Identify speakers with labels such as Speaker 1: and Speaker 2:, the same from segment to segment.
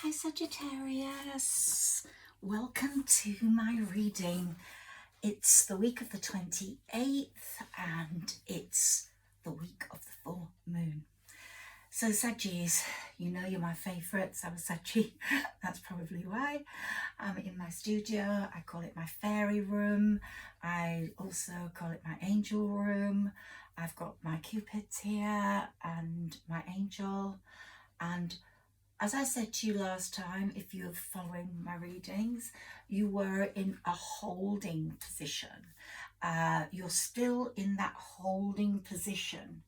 Speaker 1: Hi Sagittarius, welcome to my reading. It's the week of the 28th and it's the week of the full moon. So Saggis, you know you're my favourites. I'm a Saggi, that's probably why. I'm in my studio. I call it my fairy room. I also call it my angel room. I've got my cupids here and my angel. And as I said to you last time, if you're following my readings, you were in a holding position. You're still in that holding position,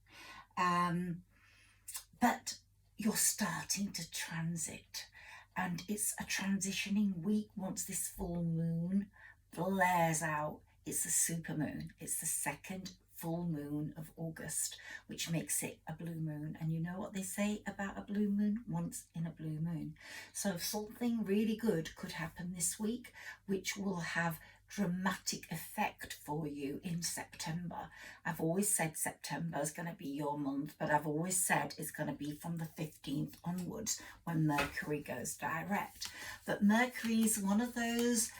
Speaker 1: but you're starting to transit. And it's a transitioning week once this full moon blares out. It's a super moon. It's the second full moon of August, which makes it a blue moon. And you know what they say about a blue moon? Once in a blue moon. So something really good could happen this week, which will have dramatic effect for you in September. I've always said September is going to be your month, but I've always said it's going to be from the 15th onwards when Mercury goes direct. But Mercury is one of those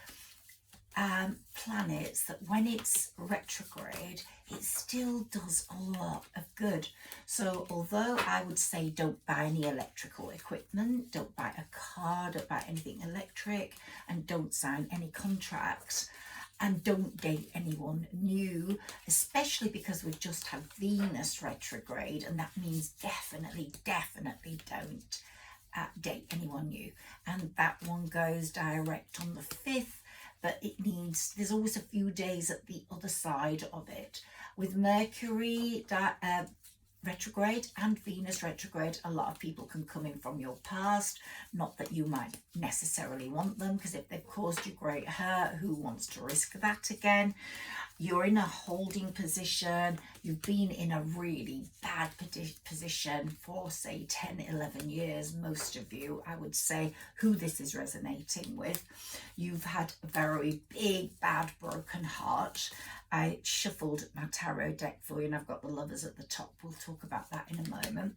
Speaker 1: planets that when it's retrograde, it still does a lot of good. So although I would say don't buy any electrical equipment, don't buy a car, don't buy anything electric, and don't sign any contracts, and don't date anyone new, especially because we've just had Venus retrograde, and that means definitely don't date anyone new. And that one goes direct on the 5th, but there's always a few days at the other side of it. With Mercury retrograde and Venus retrograde, a lot of people can come in from your past. Not that you might necessarily want them, because if they've caused you great hurt, who wants to risk that again? You're in a holding position. You've been in a really bad position for, say, 10, 11 years. Most of you, I would say, who this is resonating with. You've had a very big, bad, broken heart. I shuffled my tarot deck for you, and I've got the Lovers at the top. We'll talk about that in a moment.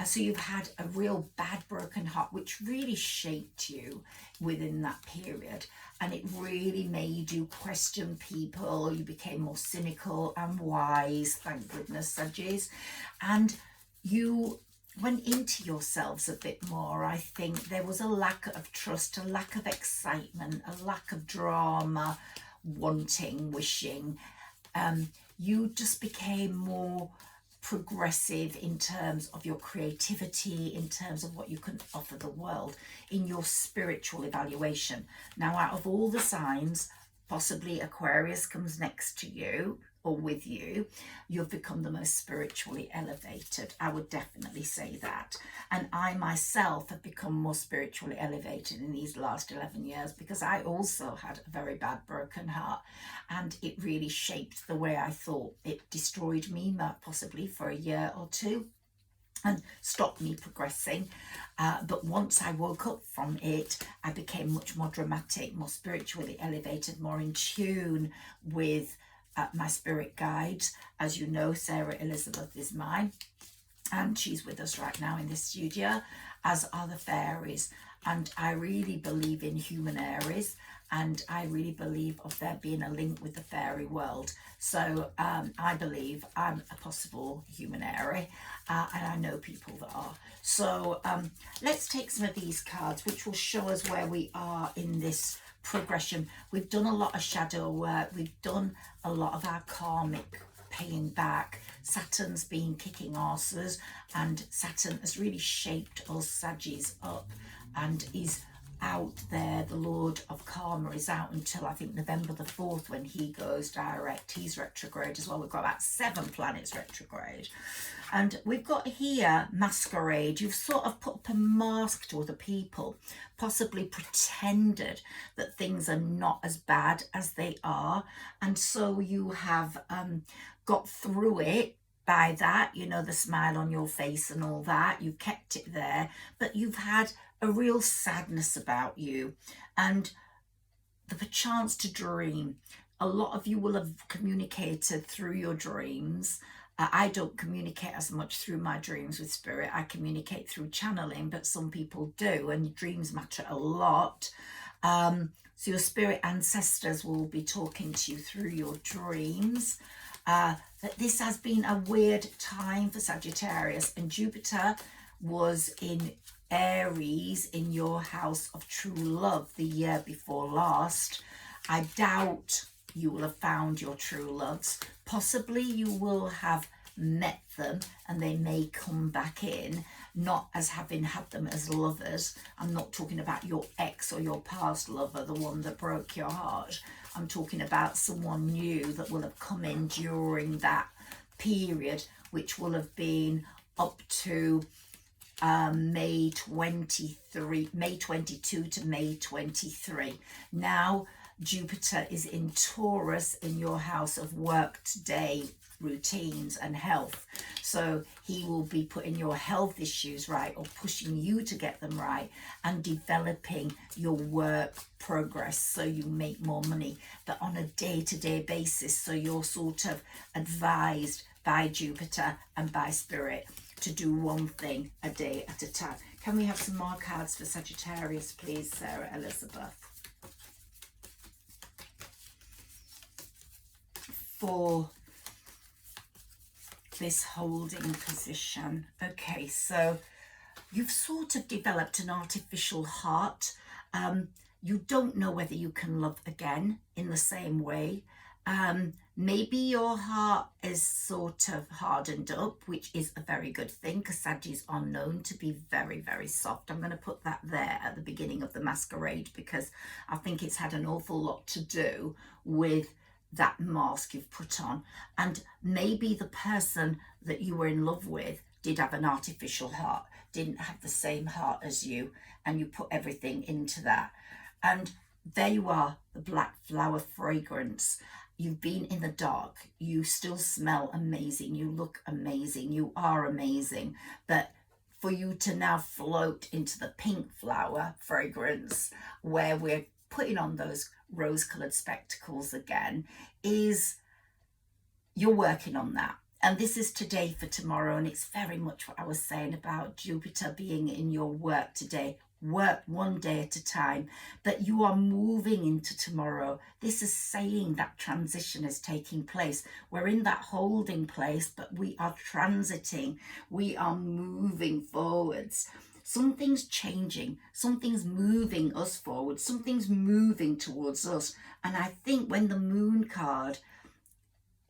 Speaker 1: So you've had a real bad, broken heart, which really shaped you within that period. And it really made you question people. You became more cynical and wise, thank goodness, Saggies. And you went into yourselves a bit more. I think there was a lack of trust, a lack of excitement, a lack of drama, wanting, wishing. You just became more progressive in terms of your creativity, in terms of what you can offer the world, in your spiritual evaluation. Now, out of all the signs, possibly Aquarius comes next to you or with you, you've become the most spiritually elevated. I would definitely say that. And I myself have become more spiritually elevated in these last 11 years, because I also had a very bad broken heart, and it really shaped the way I thought. It destroyed me possibly for a year or two and stopped me progressing. But once I woke up from it, I became much more dramatic, more spiritually elevated, more in tune with my spirit guides. As you know, Sarah Elizabeth is mine, and she's with us right now in this studio, as are the fairies. And I really believe in Humanairy, and I really believe of there being a link with the fairy world. So I believe I'm a possible Humanairy, and I know people that are. So let's take some of these cards, which will show us where we are in this progression. We've done a lot of shadow work. We've done a lot of our karmic paying back. Saturn's been kicking asses, and Saturn has really shaped us Saggis up, and is out there. The Lord of Karma is out until I think November the 4th, when he goes direct. He's retrograde as well. We've got about 7 planets retrograde. And we've got here masquerade. You've sort of put up a mask to other people, possibly pretended that things are not as bad as they are. And so you have got through it by that, you know, the smile on your face and all that. You've kept it there, but you've had a real sadness about you, and the chance to dream. A lot of you will have communicated through your dreams, I don't communicate as much through my dreams with spirit. I communicate through channeling, but some people do, and dreams matter a lot. So your spirit ancestors will be talking to you through your dreams. That this has been a weird time for Sagittarius, and Jupiter was in Aries in your house of true love the year before last. I doubt you will have found your true loves. Possibly you will have met them and they may come back in, not as having had them as lovers. I'm not talking about your ex or your past lover, the one that broke your heart. I'm talking about someone new that will have come in during that period, which will have been up to May 22 to May 23. Now Jupiter is in Taurus in your house of work today, routines and health. So he will be putting your health issues right, or pushing you to get them right, and developing your work progress so you make more money, but on a day-to-day basis. So you're sort of advised by Jupiter and by spirit to do one thing a day at a time. Can we have some more cards for Sagittarius, please, Sarah Elizabeth? For this holding position. Okay, so you've sort of developed an artificial heart. You don't know whether you can love again in the same way. Maybe your heart is sort of hardened up, which is a very good thing, because Sagittarius are known to be very, very soft. I'm going to put that there at the beginning of the masquerade, because I think it's had an awful lot to do with that mask you've put on. And maybe the person that you were in love with did have an artificial heart, didn't have the same heart as you, and you put everything into that. And there you are, the black flower fragrance. You've been in the dark, you still smell amazing, you look amazing, you are amazing, but for you to now float into the pink flower fragrance, where we're putting on those rose-colored spectacles again, is you're working on that. And this is today for tomorrow, and it's very much what I was saying about Jupiter being in your work today. Work one day at a time, but you are moving into tomorrow. This is saying that transition is taking place. We're in that holding place, but we are transiting. We are moving forwards. Something's changing. Something's moving us forward. Something's moving towards us. And I think when the moon card,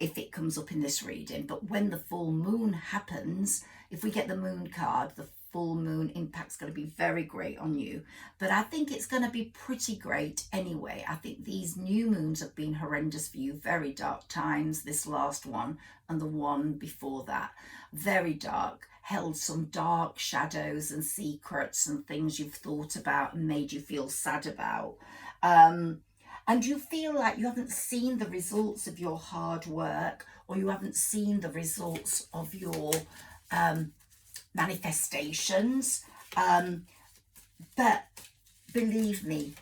Speaker 1: if it comes up in this reading, but when the full moon happens, if we get the moon card, the full moon impact's going to be very great on you. But I think it's going to be pretty great anyway. I think these new moons have been horrendous for you. Very dark times, this last one and the one before that. Very dark. Held some dark shadows and secrets and things you've thought about and made you feel sad about. And you feel like you haven't seen the results of your hard work, or you haven't seen the results of your manifestations. But believe me,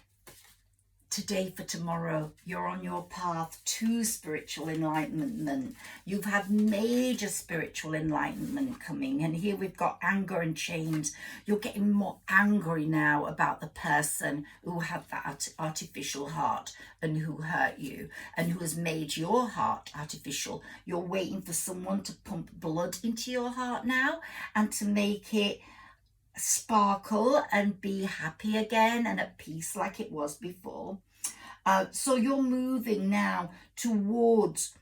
Speaker 1: today for tomorrow, you're on your path to spiritual enlightenment. You've had major spiritual enlightenment coming, and here we've got anger and chains. You're getting more angry now about the person who had that artificial heart and who hurt you and who has made your heart artificial. You're waiting for someone to pump blood into your heart now and to make it sparkle and be happy again and at peace like it was before. So you're moving now towards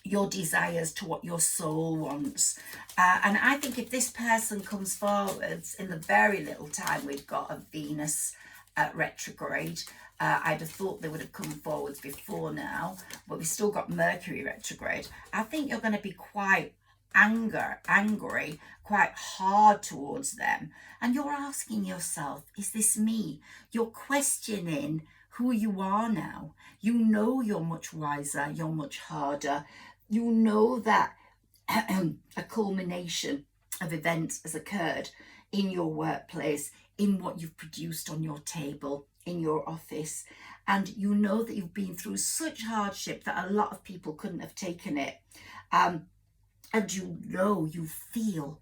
Speaker 1: your desires, to what your soul wants. And I think if this person comes forwards in the very little time we've got of Venus retrograde, I'd have thought they would have come forwards before now, but we've still got Mercury retrograde. I think you're going to be quite angry, quite hard towards them, and you're asking yourself, is this me? You're questioning who you are now. You know you're much wiser, you're much harder. You know that a culmination of events has occurred in your workplace, in what you've produced on your table, in your office, and you know that you've been through such hardship that a lot of people couldn't have taken it. And you know, you feel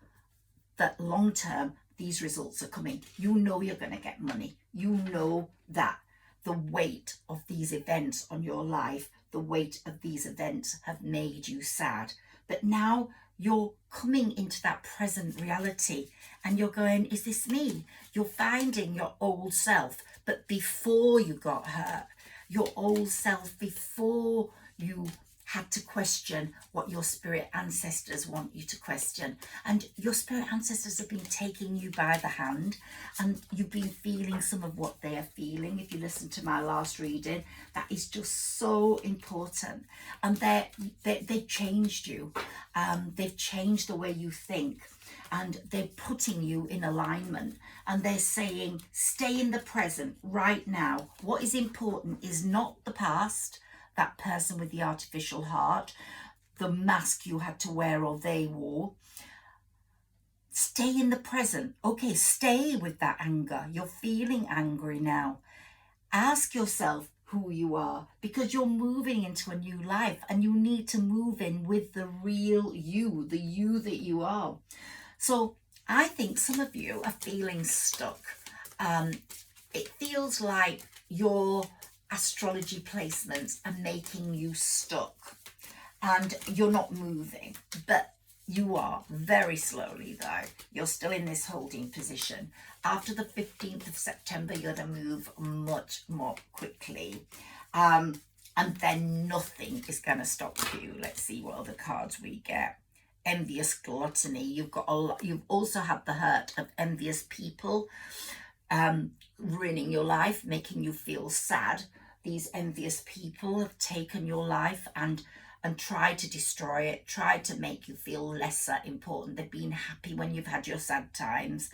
Speaker 1: that long term, these results are coming. You know you're going to get money. You know that the weight of these events on your life, the weight of these events have made you sad. But now you're coming into that present reality and you're going, is this me? You're finding your old self, but before you got hurt, your old self before you had to question what your spirit ancestors want you to question. And your spirit ancestors have been taking you by the hand and you've been feeling some of what they are feeling. If you listen to my last reading, that is just so important. And they've changed you. They've changed the way you think. And they're putting you in alignment and they're saying, stay in the present right now. What is important is not the past, that person with the artificial heart, the mask you had to wear or they wore. Stay in the present. Okay, stay with that anger. You're feeling angry now. Ask yourself who you are, because you're moving into a new life and you need to move in with the real you, the you that you are. So I think some of you are feeling stuck. It feels like your astrology placements are making you stuck and you're not moving, but you are very slowly though. You're still in this holding position. After the 15th of September, you're going to move much more quickly. And then nothing is going to stop you. Let's see what other cards we get. Envious gluttony. You've got a lot. You've also had the hurt of envious people ruining your life, making you feel sad. These envious people have taken your life and tried to destroy it, tried to make you feel lesser important. They've been happy when you've had your sad times.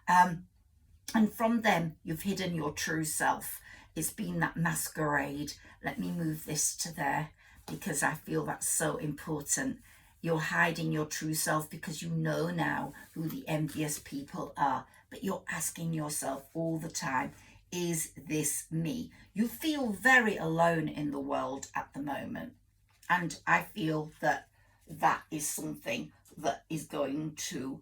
Speaker 1: And from them, you've hidden your true self. It's been that masquerade. Let me move this to there because I feel that's so important. You're hiding your true self because you know now who the envious people are. But you're asking yourself all the time, is this me? You feel very alone in the world at the moment. And I feel that that is something that is going to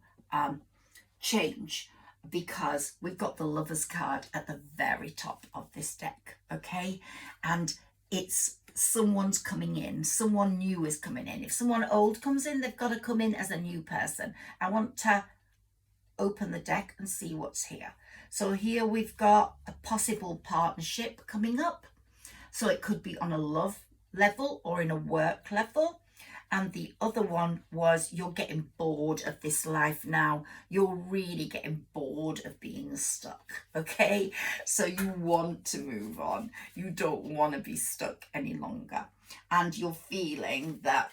Speaker 1: change, because we've got the Lovers card at the very top of this deck, okay? And it's someone's coming in, someone new is coming in. If someone old comes in, they've got to come in as a new person. I want to open the deck and see what's here. So here we've got a possible partnership coming up. So it could be on a love level or in a work level. And the other one was you're getting bored of this life now. You're really getting bored of being stuck, okay? So you want to move on. You don't want to be stuck any longer. And you're feeling that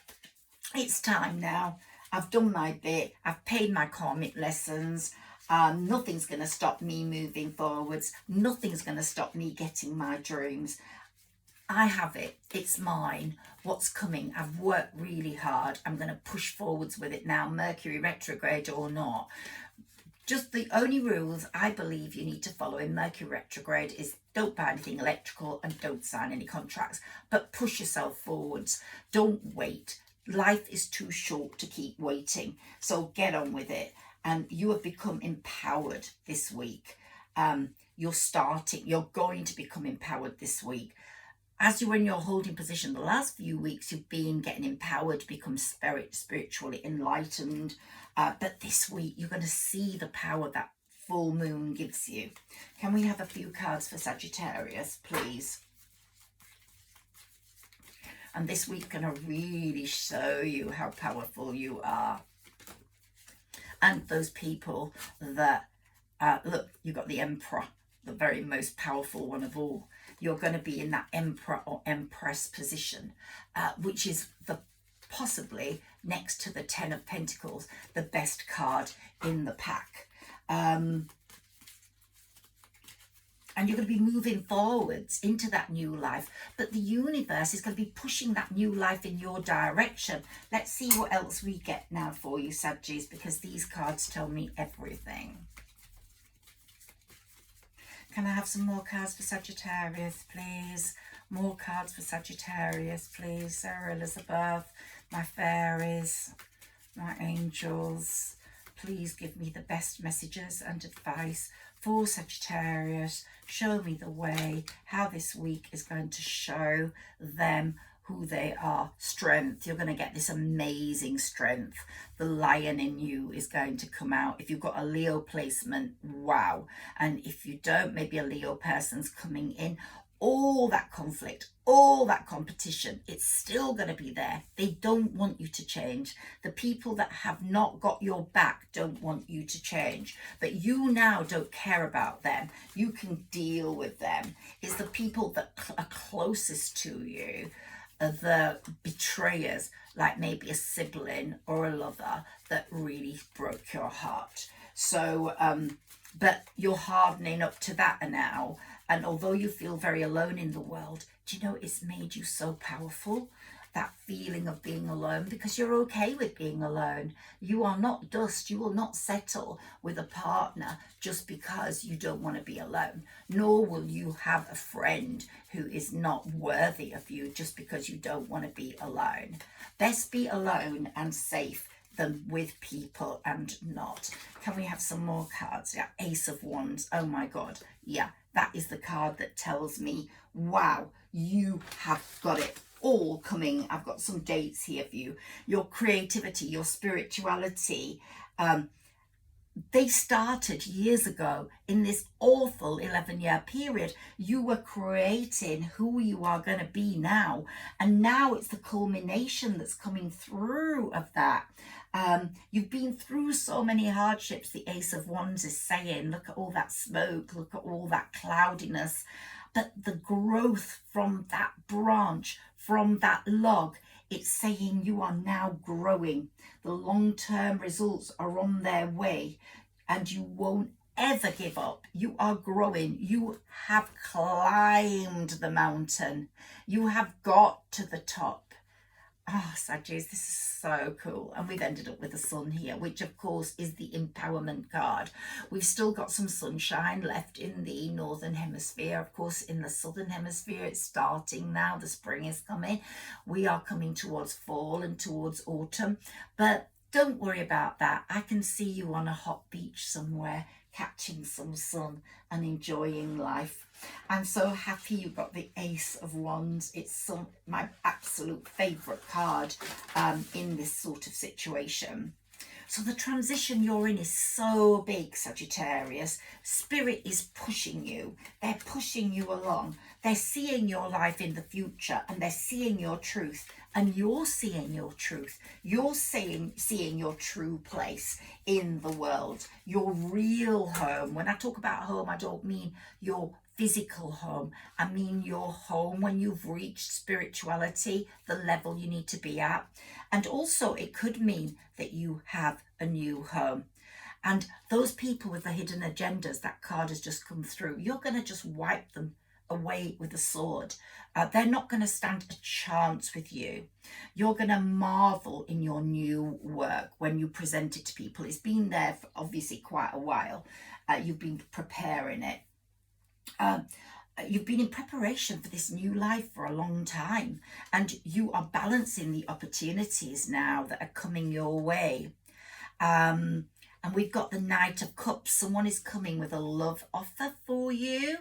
Speaker 1: it's time now. I've done my bit. I've paid my karmic lessons. Nothing's going to stop me moving forwards. Nothing's going to stop me getting my dreams. I have it. It's mine. What's coming? I've worked really hard. I'm going to push forwards with it now, Mercury retrograde or not. Just the only rules I believe you need to follow in Mercury retrograde is don't buy anything electrical and don't sign any contracts, but push yourself forwards. Don't wait. Life is too short to keep waiting. So get on with it. And you have become empowered this week. You're going to become empowered this week. As you were in your holding position the last few weeks, you've been getting empowered, become spiritually enlightened. But this week, you're going to see the power that full moon gives you. Can we have a few cards for Sagittarius, please? And this week, going to really show you how powerful you are. And those people that, look, you've got the Emperor, the very most powerful one of all. You're going to be in that Emperor or Empress position, which is possibly next to the Ten of Pentacles, the best card in the pack. And you're going to be moving forwards into that new life, but the universe is going to be pushing that new life in your direction. Let's see what else we get now for you, Sagittarius, because these cards tell me everything. Can I have some more cards for Sagittarius, please? More cards for Sagittarius, please. Sarah Elizabeth, my fairies. My angels, please give me the best messages and advice for Sagittarius. Show me the way, how this week is going to show them who they are. Strength. You're going to get this amazing strength. The lion in you is going to come out. If you've got a Leo placement, wow. And if you don't, maybe a Leo person's coming in. All that conflict, all that competition, it's still going to be there. They don't want you to change. The people that have not got your back don't want you to change. But you now don't care about them. You can deal with them. It's the people that are closest to you, the betrayers, like maybe a sibling or a lover that really broke your heart. So, but you're hardening up to that now. And although you feel very alone in the world, do you know it's made you so powerful? That feeling of being alone, because you're okay with being alone. You are not dust. You will not settle with a partner just because you don't want to be alone. Nor will you have a friend who is not worthy of you just because you don't want to be alone. Best be alone and safe than with people and not. Can we have some more cards? Yeah, Ace of Wands. Oh my God. Yeah, that is the card that tells me, wow, you have got it all coming. I've got some dates here for you. Your creativity, your spirituality, they started years ago in this awful 11-year period. You were creating who you are going to be now. And now it's the culmination that's coming through of that. You've been through so many hardships, the Ace of Wands is saying. Look at all that smoke, look at all that cloudiness. But the growth from that branch, from that log, it's saying you are now growing. The long-term results are on their way and you won't ever give up. You are growing. You have climbed the mountain. You have got to the top. Oh, Sagittarius, this is so cool. And we've ended up with the sun here, which of course is the empowerment card. We've still got some sunshine left in the northern hemisphere. Of course, in the southern hemisphere, it's starting now. The spring is coming. We are coming towards fall and towards autumn. But don't worry about that. I can see you on a hot beach somewhere, catching some sun and enjoying life. I'm so happy you got the Ace of Wands. It's my absolute favourite card in this sort of situation. So the transition you're in is so big, Sagittarius. Spirit is pushing you. They're pushing you along. They're seeing your life in the future and they're seeing your truth. And you're seeing your truth. You're seeing your true place in the world, your real home. When I talk about home, I don't mean your physical home. I mean your home when you've reached spirituality, the level you need to be at. And also it could mean that you have a new home. And those people with the hidden agendas, that card has just come through, you're going to just wipe them away with a sword. They're not going to stand a chance with you. You're going to marvel in your new work when you present it to people. It's been there for obviously quite a while. You've been preparing it. You've been in preparation for this new life for a long time, and you are balancing the opportunities now that are coming your way. And we've got the Knight of Cups. Someone is coming with a love offer for you.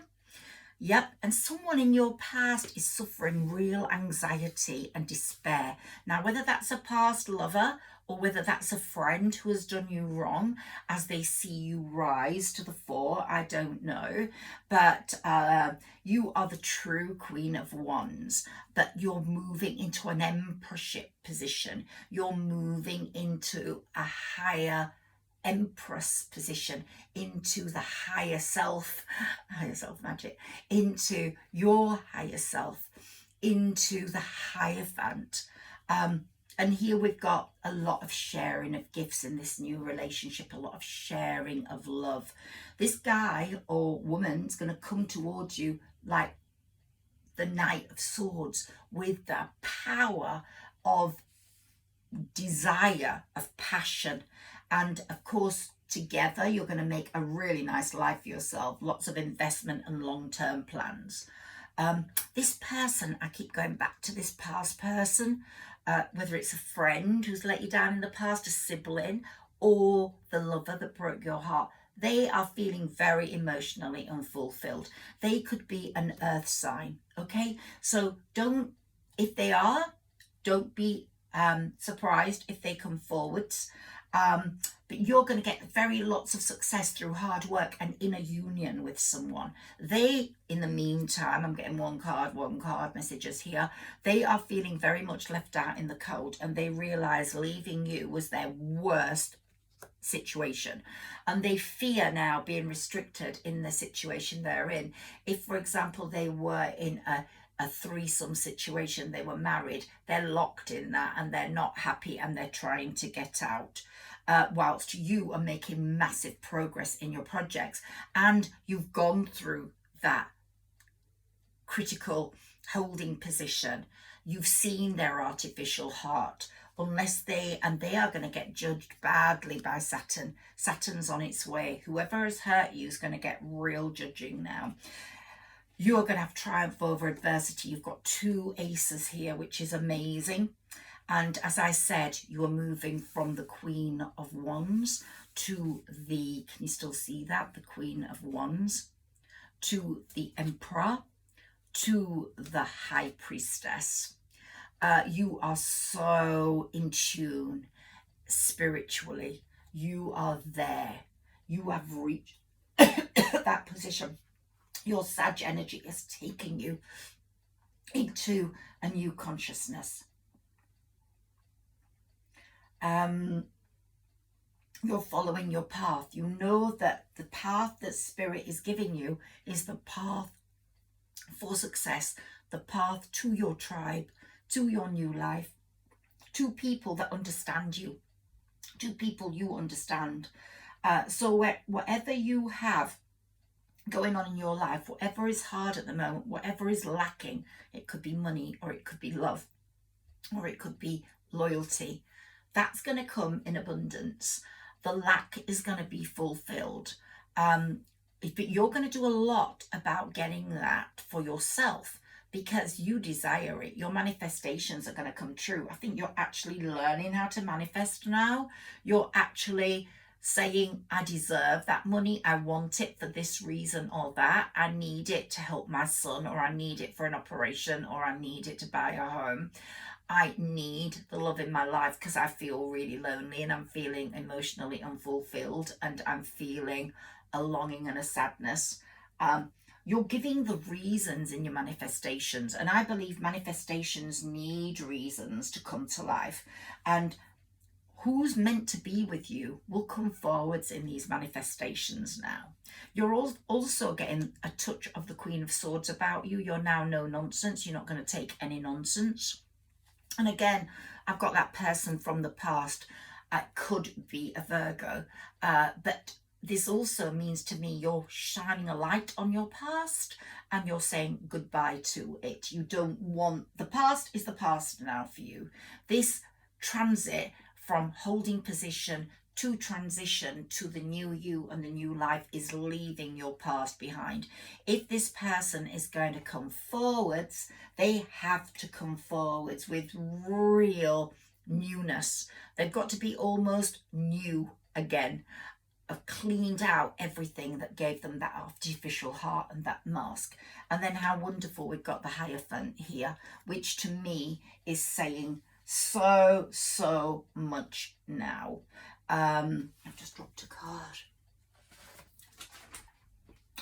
Speaker 1: Yep, and someone in your past is suffering real anxiety and despair. Now, whether that's a past lover or whether that's a friend who has done you wrong as they see you rise to the fore, I don't know. But you are the true Queen of Wands, but you're moving into an emperorship position. You're moving into a higher Empress position, into the higher self magic, into your higher self, into the Hierophant. And here we've got a lot of sharing of gifts in this new relationship, a lot of sharing of love. This guy or woman is going to come towards you like the Knight of Swords with the power of desire, of passion. And of course, together, you're going to make a really nice life for yourself. Lots of investment and long-term plans. This person, I keep going back to this past person. whether it's a friend who's let you down in the past, a sibling, or the lover that broke your heart. They are feeling very emotionally unfulfilled. They could be an earth sign, okay? So if they are, don't be surprised if they come forwards. But you're going to get very lots of success through hard work and inner union with someone. They, in the meantime, I'm getting one card messages here. They are feeling very much left out in the cold, and they realize leaving you was their worst situation, and they fear now being restricted in the situation they're in. If, for example, they were in a threesome situation, they were married, they're locked in that and they're not happy and they're trying to get out. Whilst you are making massive progress in your projects, and you've gone through that critical holding position. You've seen their artificial heart, unless they are going to get judged badly by Saturn. Saturn's on its way. Whoever has hurt you is going to get real judging now. You're going to have triumph over adversity. You've got 2 aces here, which is amazing. And as I said, you are moving from the Queen of Wands to the, can you still see that? The Queen of Wands to the Emperor to the High Priestess. You are so in tune spiritually. You are there. You have reached that position. Your Sag energy is taking you into a new consciousness. You're following your path. You know that the path that Spirit is giving you is the path for success, the path to your tribe, to your new life, to people that understand you, to people you understand. So whatever you have going on in your life, whatever is hard at the moment, whatever is lacking, it could be money, or it could be love, or it could be loyalty, that's going to come in abundance. The lack is going to be fulfilled. But you're going to do a lot about getting that for yourself, because you desire it. Your manifestations are going to come true. I think you're actually learning how to manifest now. You're actually saying, I deserve that money. I want it for this reason or that. I need it to help my son, or I need it for an operation, or I need it to buy a home. I need the love in my life because I feel really lonely and I'm feeling emotionally unfulfilled, and I'm feeling a longing and a sadness. You're giving the reasons in your manifestations, and I believe manifestations need reasons to come to life, and who's meant to be with you will come forwards in these manifestations now. You're also getting a touch of the Queen of Swords about you. You're now no nonsense. You're not going to take any nonsense. And again, I've got that person from the past. Could be a Virgo, but this also means to me you're shining a light on your past and you're saying goodbye to it. You don't want, the past is the past now for you. This transit from holding position to transition to the new you and the new life is leaving your past behind. If this person is going to come forwards, they have to come forwards with real newness. They've got to be almost new again. Have cleaned out everything that gave them that artificial heart and that mask. And then how wonderful we've got the Hierophant here, which to me is saying so much now. I've just dropped a card.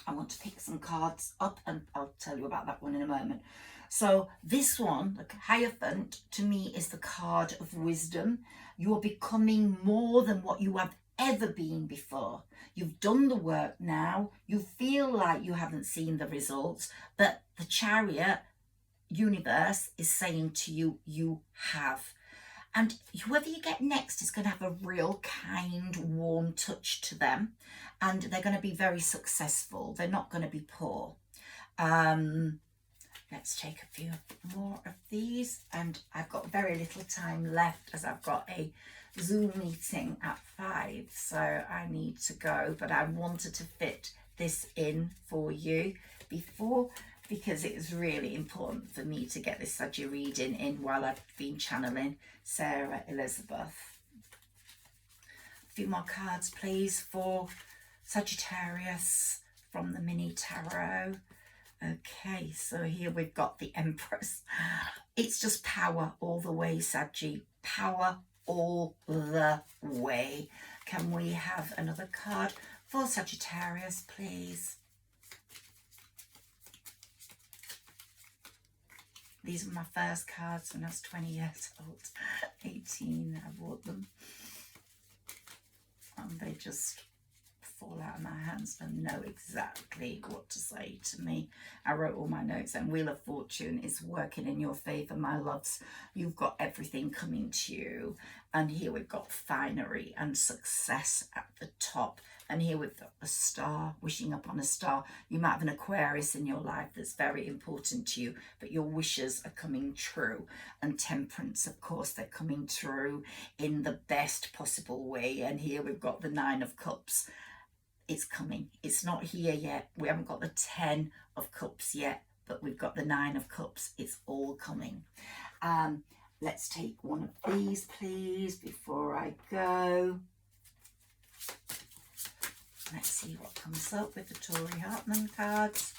Speaker 1: I want to pick some cards up and I'll tell you about that one in a moment. So this one, the Hierophant, to me is the card of wisdom. You are becoming more than what you have ever been before. You've done the work now. You feel like you haven't seen the results, but the Chariot universe is saying to you, you have. And whoever you get next is going to have a real kind, warm touch to them. And they're going to be very successful. They're not going to be poor. Let's take a few more of these. And I've got very little time left as I've got a Zoom meeting at 5. So I need to go. But I wanted to fit this in for you before because it was really important for me to get this Saggi reading in while I've been channeling Sarah Elizabeth. A few more cards, please, for Sagittarius from the mini tarot. Okay, so here we've got the Empress. It's just power all the way, Saggi. Power all the way. Can we have another card for Sagittarius, please? These were my first cards when I was 20 years old. 18, I bought them. And they just fall out of my hands and know exactly what to say to me. I wrote all my notes, and Wheel of Fortune is working in your favour, my loves. You've got everything coming to you. And here we've got finery and success at the top. And here we've got a star, wishing upon a star. You might have an Aquarius in your life that's very important to you, but your wishes are coming true. And temperance, of course, they're coming through in the best possible way. And here we've got the 9 of Cups. It's coming. It's not here yet. We haven't got the 10 of Cups yet, but we've got the 9 of Cups. It's all coming. Let's take one of these, please, before I go. Let's see what comes up with the Tory Hartman cards.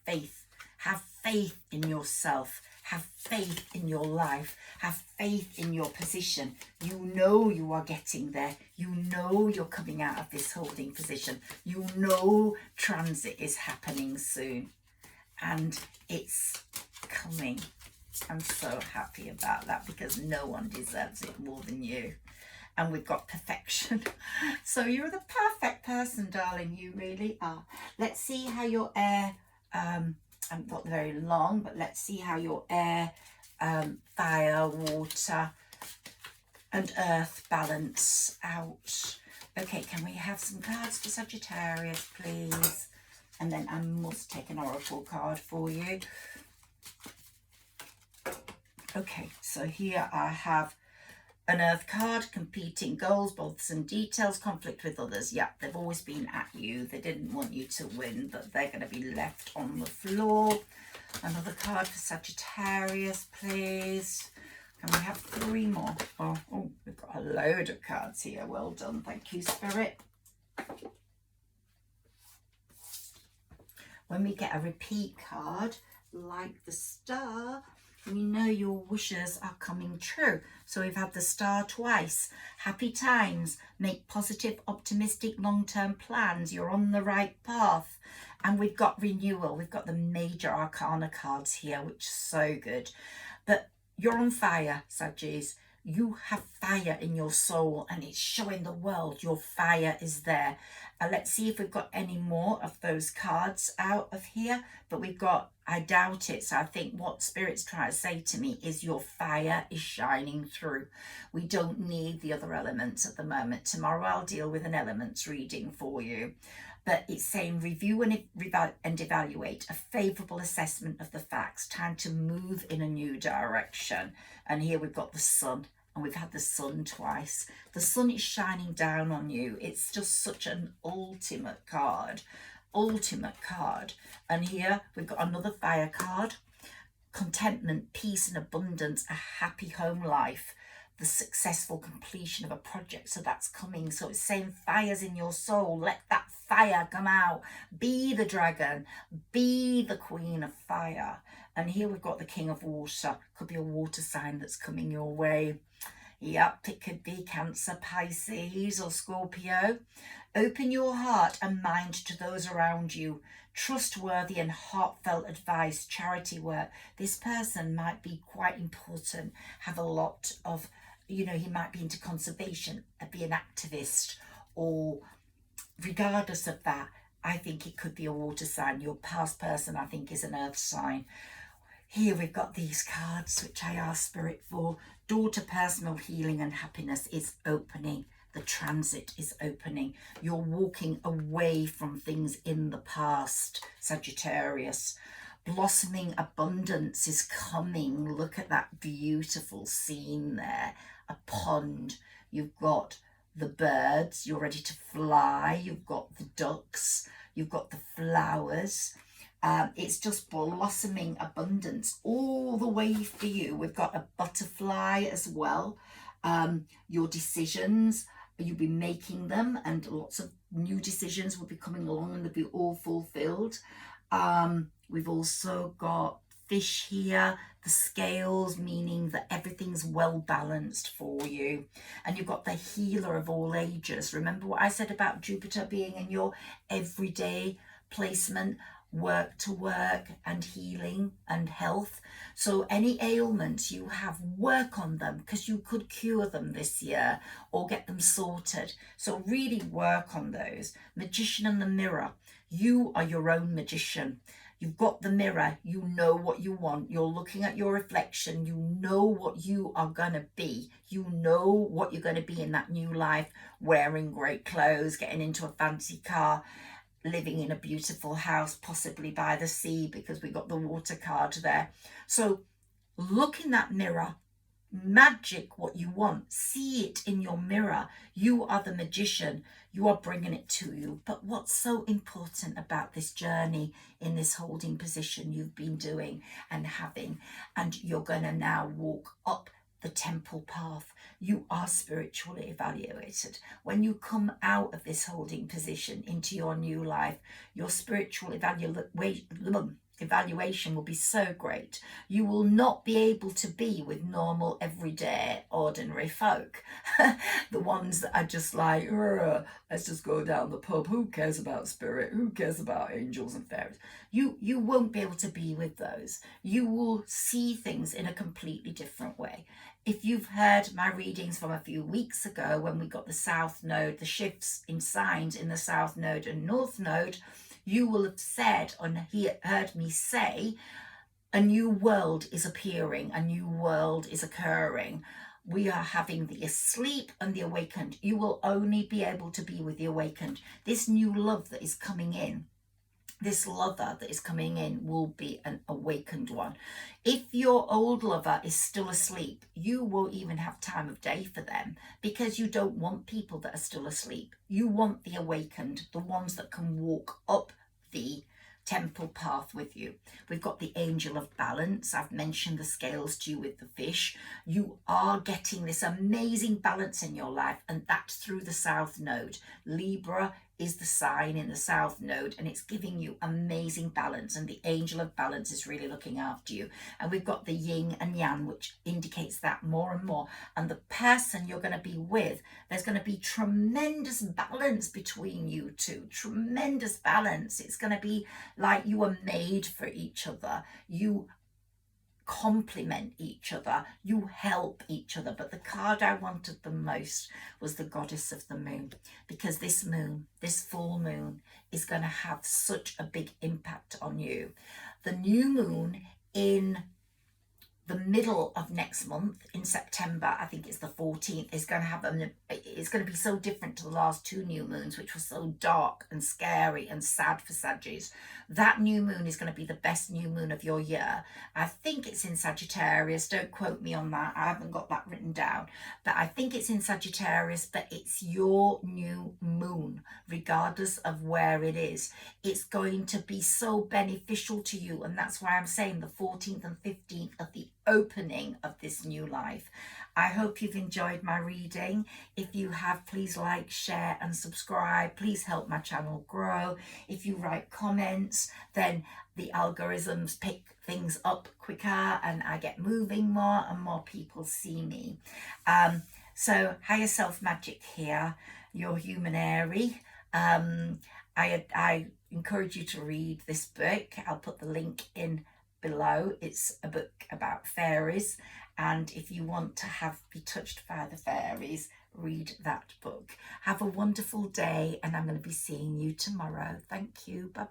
Speaker 1: Faith. Have faith in yourself. Have faith in your life. Have faith in your position. You know you are getting there. You know you're coming out of this holding position. You know transit is happening soon. And it's coming. I'm so happy about that, because no one deserves it more than you. And we've got perfection. So you're the perfect person, darling. You really are. Let's see how your air, I haven't got very long, but let's see how your air, fire, water, and earth balance out. Okay, can we have some cards for Sagittarius, please? And then I must take an oracle card for you. Okay, so here I have an earth card, competing goals, boths and details, conflict with others. Yeah, they've always been at you. They didn't want you to win, but they're going to be left on the floor. Another card for Sagittarius, please. Can we have 3 more? Oh, we've got a load of cards here. Well done. Thank you, Spirit. When we get a repeat card, like the star, we know your wishes are coming true. So we've had the star twice. Happy times. Make positive, optimistic, long-term plans. You're on the right path. And we've got renewal. We've got the major arcana cards here, which is so good. But you're on fire, Sagittarius. You have fire in your soul, and it's showing the world your fire is there. Let's see if we've got any more of those cards out of here. But we've got, I doubt it. So I think what Spirit's trying to say to me is your fire is shining through. We don't need the other elements at the moment. Tomorrow I'll deal with an elements reading for you. But it's saying review and evaluate, a favourable assessment of the facts. Time to move in a new direction. And here we've got the sun. And we've had the sun twice. The sun is shining down on you. It's just such an ultimate card. Ultimate card. And here we've got another fire card. Contentment, peace and abundance, a happy home life. The successful completion of a project. So that's coming. So it's saying fire's in your soul. Let that fire come out. Be the dragon. Be the queen of fire. And here we've got the king of water. Could be a water sign that's coming your way. Yep, it could be Cancer, Pisces or Scorpio. Open your heart and mind to those around you. Trustworthy and heartfelt advice, charity work. This person might be quite important, have a lot of, you know, he might be into conservation, be an activist, or regardless of that, I think it could be a water sign. Your past person, I think, is an earth sign. Here we've got these cards, which I asked Spirit for. Door to personal healing and happiness is opening. The transit is opening. You're walking away from things in the past, Sagittarius. Blossoming abundance is coming. Look at that beautiful scene there. A pond. You've got the birds, you're ready to fly, you've got the ducks, you've got the flowers. It's just blossoming abundance all the way for you. We've got a butterfly as well. Your decisions, you'll be making them, and lots of new decisions will be coming along and they'll be all fulfilled. We've also got fish here, the scales, meaning that everything's well balanced for you. And you've got the healer of all ages. Remember what I said about Jupiter being in your everyday placement, work to work and healing and health. So any ailments you have, work on them, because you could cure them this year or get them sorted. So really work on those. Magician and the mirror. You are your own magician. You've got the mirror, you know what you want, you're looking at your reflection, you know what you are going to be, you know what you're going to be in that new life, wearing great clothes, getting into a fancy car, living in a beautiful house, possibly by the sea, because we got the water card there. So look in that mirror, magic what you want, see it in your mirror. You are the magician, you are bringing it to you. But what's so important about this journey in this holding position you've been doing and having, and you're going to now walk up the temple path. You are spiritually evaluated. When you come out of this holding position into your new life, your spiritual evaluation will be so great. You will not be able to be with normal, everyday, ordinary folk. The ones that are just like, let's just go down the pub. Who cares about spirit? Who cares about angels and fairies? You won't be able to be with those. You will see things in a completely different way. If you've heard my readings from a few weeks ago when we got the South Node, the shifts in signs in the South Node and North Node, you will have said and heard me say, a new world is appearing, a new world is occurring. We are having the asleep and the awakened. You will only be able to be with the awakened. This new love that is coming in, this lover that is coming in will be an awakened one. If your old lover is still asleep, you won't even have time of day for them, because you don't want people that are still asleep. You want the awakened, the ones that can walk up the temple path with you. We've got the angel of balance. I've mentioned the scales to you with the fish. You are getting this amazing balance in your life, and that's through the South Node. Libra is the sign in the South Node, and it's giving you amazing balance, and the angel of balance is really looking after you. And we've got the yin and yang, which indicates that more and more. And the person you're going to be with, there's going to be tremendous balance between you two, tremendous balance. It's going to be like you are made for each other. You complement each other, you help each other. But the card I wanted the most was the goddess of the moon, because this moon, this full moon, is going to have such a big impact on you. The new moon in the middle of next month, in September, I think it's the 14th, is going to have it's going to be so different to the last two new moons, which were so dark and scary and sad for Saggis. That new moon is going to be the best new moon of your year. I think it's in Sagittarius. Don't quote me on that. I haven't got that written down. But I think it's in Sagittarius, but it's your new moon, regardless of where it is. It's going to be so beneficial to you. And that's why I'm saying the 14th and 15th of the opening of this new life. I hope you've enjoyed my reading. If you have, please like, share and subscribe. Please help my channel grow. If you write comments, then the algorithms pick things up quicker and I get moving more and more people see me. So Higherself Magic here, your Humanairy. I encourage you to read this book. I'll put the link in below. It's a book about fairies, and if you want to be touched by the fairies, read that book. Have a wonderful day, and I'm going to be seeing you tomorrow. Thank you. Bye bye.